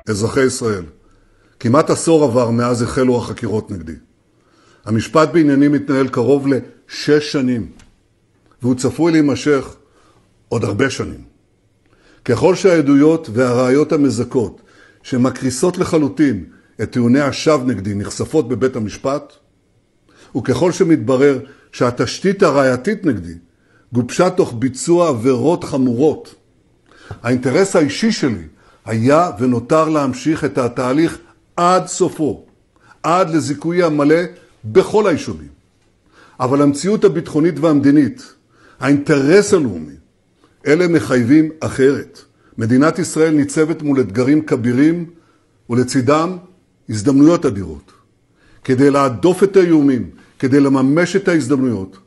אזרחי ישראל, כמעט עשור עבר מאז החלו החקירות נגדי. המשפט בענייני מתנהל קרוב ל6 שנים, והוא צפוי להימשך עוד הרבה שנים. ככל שהעדויות והראיות המזכות שמקריסות לחלוטין את טיעוני השווא נגדי נחשפות בבית המשפט, וככל שמתברר שהתשתית הראייתית נגדי גובשה תוך ביצוע עבירות חמורות, האינטרס האישי שלי היה ונותר להמשיך את התהליך עד סופו, עד לזיכוי המלא בכל האישומים. אבל המציאות הביטחונית והמדינית, האינטרס הלאומי, אלה מחייבים אחרת. מדינת ישראל ניצבת מול אתגרים כבירים ולצידם הזדמנויות אדירות. כדי להדוף את האיומים, כדי לממש את ההזדמנויות,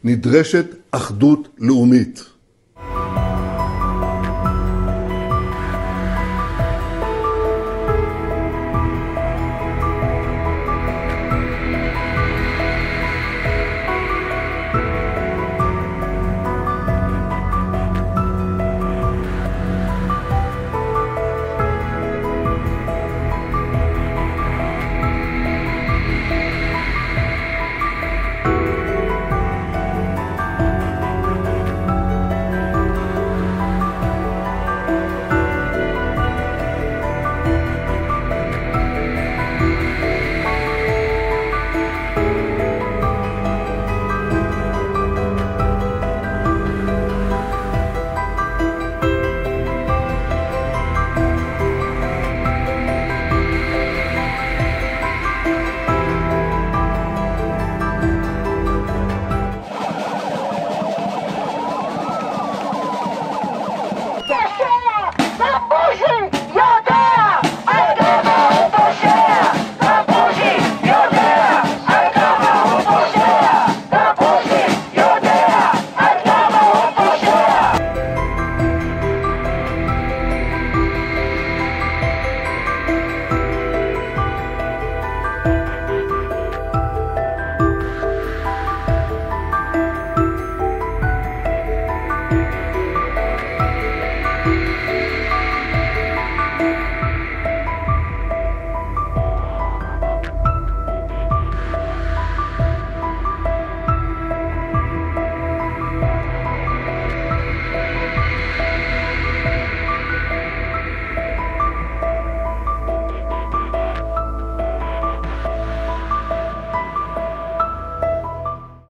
נדרשת אחדות לאומית.